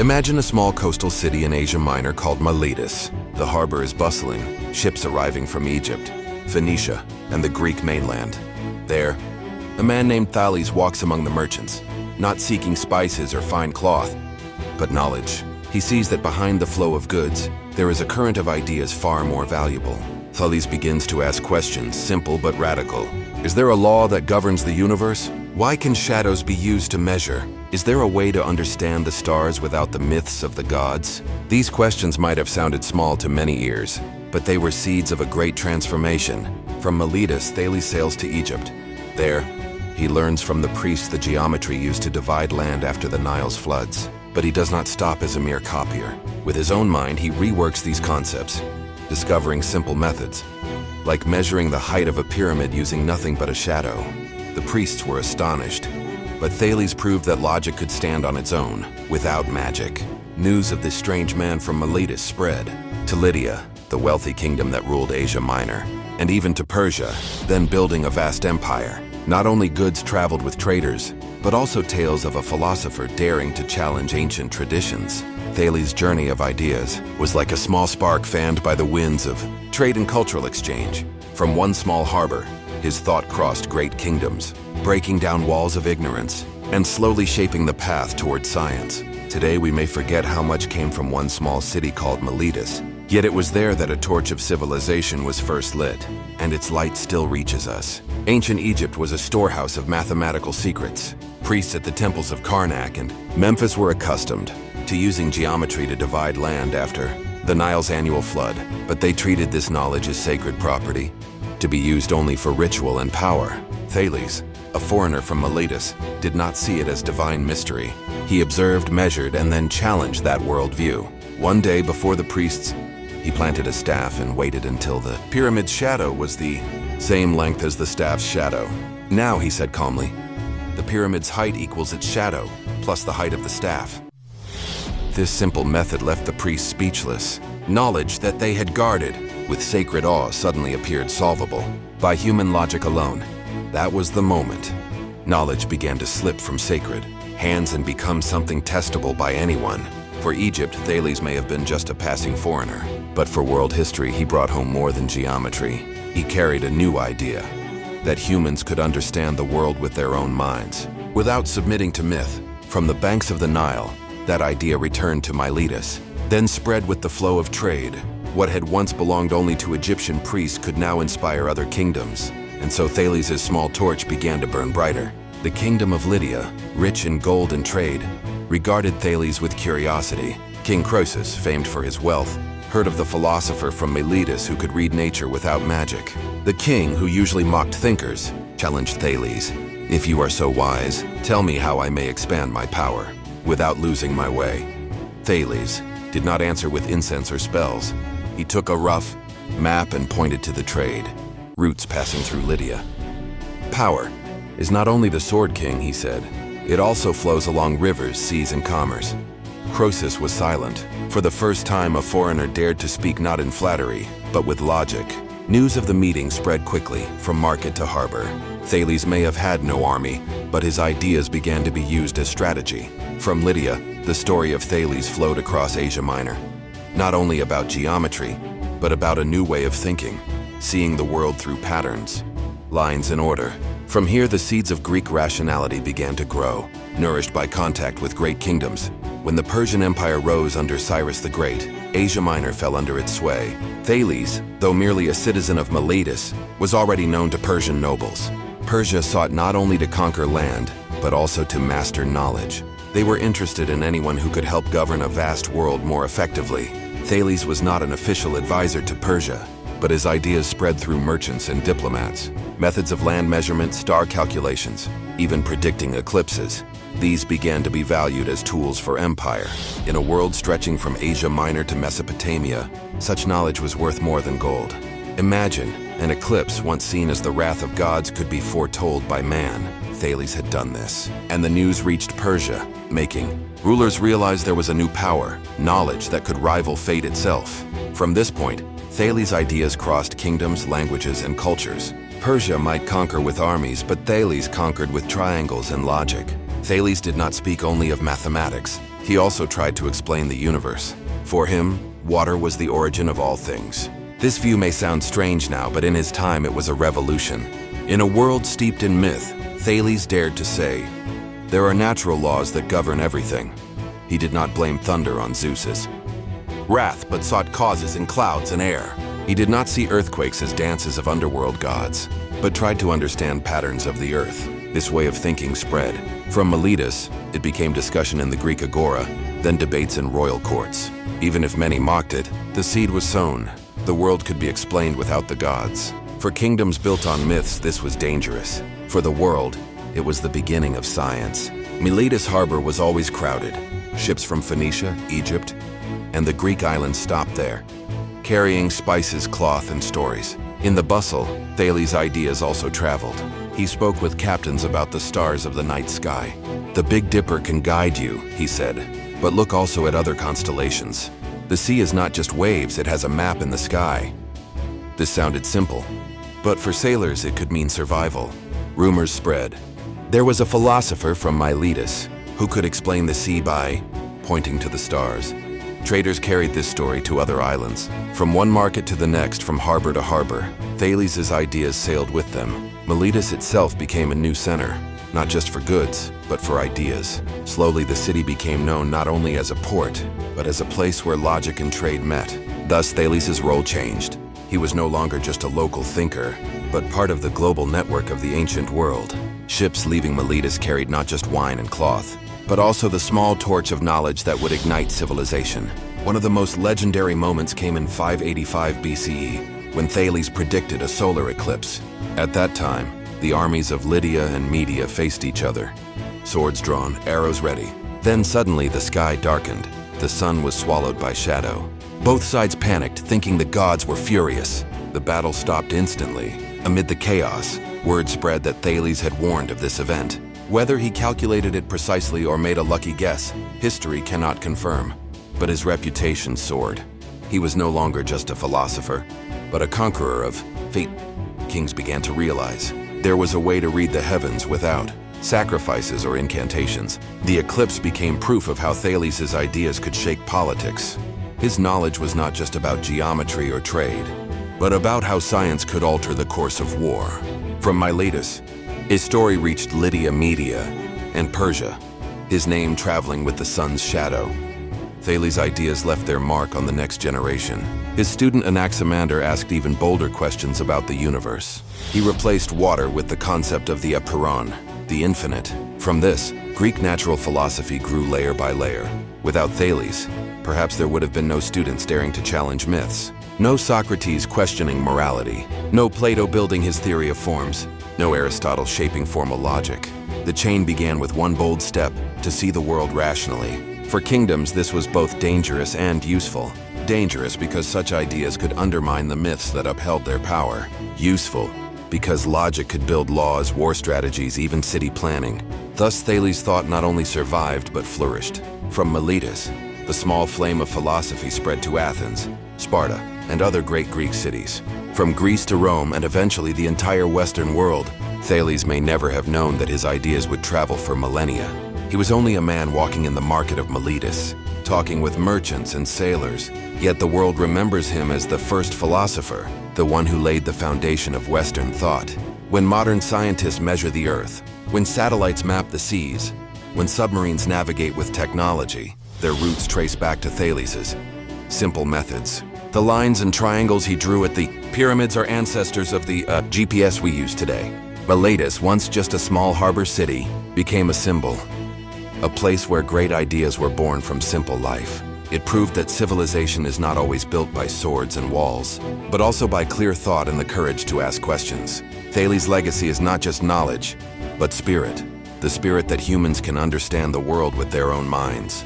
Imagine a small coastal city in Asia Minor called Miletus. The harbor is bustling, ships arriving from Egypt, Phoenicia, and the Greek mainland. There, a man named Thales walks among the merchants, not seeking spices or fine cloth, but knowledge. He sees that behind the flow of goods, there is a current of ideas far more valuable. Thales begins to ask questions, simple but radical. Is there a law that governs the universe? Why can shadows be used to measure? Is there a way to understand the stars without the myths of the gods? These questions might have sounded small to many ears, but they were seeds of a great transformation. From Miletus, Thales sails to Egypt. There, he learns from the priests the geometry used to divide land after the Nile's floods. But he does not stop as a mere copier. With his own mind, he reworks these concepts, discovering simple methods, like measuring the height of a pyramid using nothing but a shadow. The priests were astonished, but Thales proved that logic could stand on its own, without magic. News of this strange man from Miletus spread to Lydia, the wealthy kingdom that ruled Asia Minor, and even to Persia, then building a vast empire. Not only goods traveled with traders, but also tales of a philosopher daring to challenge ancient traditions. Thales' journey of ideas was like a small spark fanned by the winds of trade and cultural exchange. From one small harbor, his thought crossed great kingdoms, breaking down walls of ignorance and slowly shaping the path toward science. Today we may forget how much came from one small city called Miletus, yet it was there that a torch of civilization was first lit, and its light still reaches us. Ancient Egypt was a storehouse of mathematical secrets. Priests at the temples of Karnak and Memphis were accustomed to using geometry to divide land after the Nile's annual flood, but they treated this knowledge as sacred property, to be used only for ritual and power. Thales, a foreigner from Miletus, did not see it as divine mystery. He observed, measured, and then challenged that worldview. One day before the priests, he planted a staff and waited until the pyramid's shadow was the same length as the staff's shadow. Now, he said calmly, the pyramid's height equals its shadow, plus the height of the staff. This simple method left the priests speechless. Knowledge that they had guarded with sacred awe suddenly appeared solvable by human logic alone. That was the moment. Knowledge began to slip from sacred hands and become something testable by anyone. For Egypt, Thales may have been just a passing foreigner, but for world history, he brought home more than geometry. He carried a new idea, that humans could understand the world with their own minds, without submitting to myth. From the banks of the Nile, that idea returned to Miletus, then spread with the flow of trade. What had once belonged only to Egyptian priests could now inspire other kingdoms, and so Thales' small torch began to burn brighter. The kingdom of Lydia, rich in gold and trade, regarded Thales with curiosity. King Croesus, famed for his wealth, heard of the philosopher from Miletus who could read nature without magic. The king, who usually mocked thinkers, challenged Thales. If you are so wise, tell me how I may expand my power without losing my way. Thales did not answer with incense or spells. He took a rough map and pointed to the trade routes passing through Lydia. Power is not only the sword king, he said. It also flows along rivers, seas, and commerce. Croesus was silent. For the first time, a foreigner dared to speak not in flattery, but with logic. News of the meeting spread quickly, from market to harbor. Thales may have had no army, but his ideas began to be used as strategy. From Lydia, the story of Thales flowed across Asia Minor. Not only about geometry, but about a new way of thinking, seeing the world through patterns, lines, and order. From here, the seeds of Greek rationality began to grow, nourished by contact with great kingdoms. When the Persian Empire rose under Cyrus the Great, Asia Minor fell under its sway. Thales, though merely a citizen of Miletus, was already known to Persian nobles. Persia sought not only to conquer land, but also to master knowledge. They were interested in anyone who could help govern a vast world more effectively. Thales was not an official advisor to Persia, but his ideas spread through merchants and diplomats. Methods of land measurement, star calculations, even predicting eclipses. These began to be valued as tools for empire. In a world stretching from Asia Minor to Mesopotamia, such knowledge was worth more than gold. Imagine, an eclipse once seen as the wrath of gods could be foretold by man. Thales had done this, and the news reached Persia, making rulers realize there was a new power, knowledge that could rival fate itself. From this point, Thales' ideas crossed kingdoms, languages, and cultures. Persia might conquer with armies, but Thales conquered with triangles and logic. Thales did not speak only of mathematics. He also tried to explain the universe. For him, water was the origin of all things. This view may sound strange now, but in his time it was a revolution. In a world steeped in myth, Thales dared to say, "There are natural laws that govern everything." He did not blame thunder on Zeus's wrath, but sought causes in clouds and air. He did not see earthquakes as dances of underworld gods, but tried to understand patterns of the earth. This way of thinking spread. From Miletus, it became discussion in the Greek agora, then debates in royal courts. Even if many mocked it, the seed was sown. The world could be explained without the gods. For kingdoms built on myths, this was dangerous. For the world, it was the beginning of science. Miletus harbor was always crowded. Ships from Phoenicia, Egypt, and the Greek islands stopped there, carrying spices, cloth, and stories. In the bustle, Thales' ideas also traveled. He spoke with captains about the stars of the night sky. "The Big Dipper can guide you," he said, "but look also at other constellations. The sea is not just waves, it has a map in the sky." This sounded simple, but for sailors it could mean survival. Rumors spread. There was a philosopher from Miletus who could explain the sea by pointing to the stars. Traders carried this story to other islands. From one market to the next, from harbor to harbor, Thales' ideas sailed with them. Miletus itself became a new center, not just for goods, but for ideas. Slowly the city became known not only as a port, but as a place where logic and trade met. Thus Thales' role changed. He was no longer just a local thinker, but part of the global network of the ancient world. Ships leaving Miletus carried not just wine and cloth, but also the small torch of knowledge that would ignite civilization. One of the most legendary moments came in 585 BCE, when Thales predicted a solar eclipse. At that time, the armies of Lydia and Media faced each other, swords drawn, arrows ready. Then suddenly the sky darkened. The sun was swallowed by shadow. Both sides panicked, thinking the gods were furious. The battle stopped instantly. Amid the chaos, word spread that Thales had warned of this event. Whether he calculated it precisely or made a lucky guess, history cannot confirm. But his reputation soared. He was no longer just a philosopher, but a conqueror of fate. Kings began to realize there was a way to read the heavens without sacrifices or incantations. The eclipse became proof of how Thales' ideas could shake politics. His knowledge was not just about geometry or trade, but about how science could alter the course of war. From Miletus, his story reached Lydia, Media, and Persia, his name traveling with the sun's shadow. Thales' ideas left their mark on the next generation. His student Anaximander asked even bolder questions about the universe. He replaced water with the concept of the apeiron, the infinite. From this, Greek natural philosophy grew layer by layer. Without Thales, perhaps there would have been no students daring to challenge myths, no Socrates questioning morality, no Plato building his theory of forms, no Aristotle shaping formal logic. The chain began with one bold step: to see the world rationally. For kingdoms, this was both dangerous and useful. Dangerous because such ideas could undermine the myths that upheld their power. Useful because logic could build laws, war strategies, even city planning. Thus Thales' thought not only survived but flourished. From Miletus, the small flame of philosophy spread to Athens, Sparta, and other great Greek cities. From Greece to Rome and eventually the entire Western world, Thales may never have known that his ideas would travel for millennia. He was only a man walking in the market of Miletus, talking with merchants and sailors, yet the world remembers him as the first philosopher, the one who laid the foundation of Western thought. When modern scientists measure the Earth, when satellites map the seas, when submarines navigate with technology, their roots trace back to Thales's simple methods. The lines and triangles he drew at the pyramids are ancestors of the GPS we use today. Miletus, once just a small harbor city, became a symbol, a place where great ideas were born from simple life. It proved that civilization is not always built by swords and walls, but also by clear thought and the courage to ask questions. Thales' legacy is not just knowledge, but spirit, the spirit that humans can understand the world with their own minds,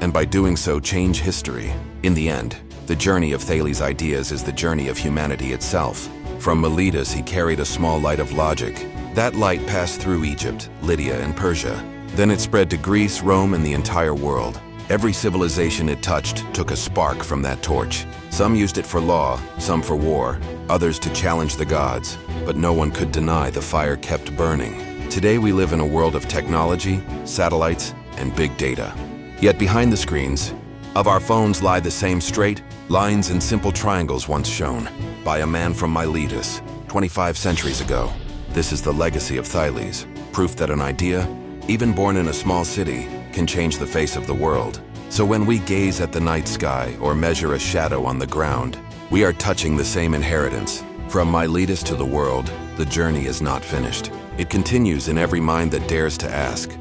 and by doing so change history. In the end, the journey of Thales' ideas is the journey of humanity itself. From Miletus, he carried a small light of logic. That light passed through Egypt, Lydia, and Persia. Then it spread to Greece, Rome, and the entire world. Every civilization it touched took a spark from that torch. Some used it for law, some for war, others to challenge the gods, but no one could deny the fire kept burning. Today we live in a world of technology, satellites, and big data. Yet behind the screens of our phones lie the same straight lines and simple triangles once shown by a man from Miletus 25 centuries ago. This is the legacy of Thales, proof that an idea, even born in a small city, can change the face of the world. So when we gaze at the night sky or measure a shadow on the ground, we are touching the same inheritance. From Miletus to the world, the journey is not finished. It continues in every mind that dares to ask,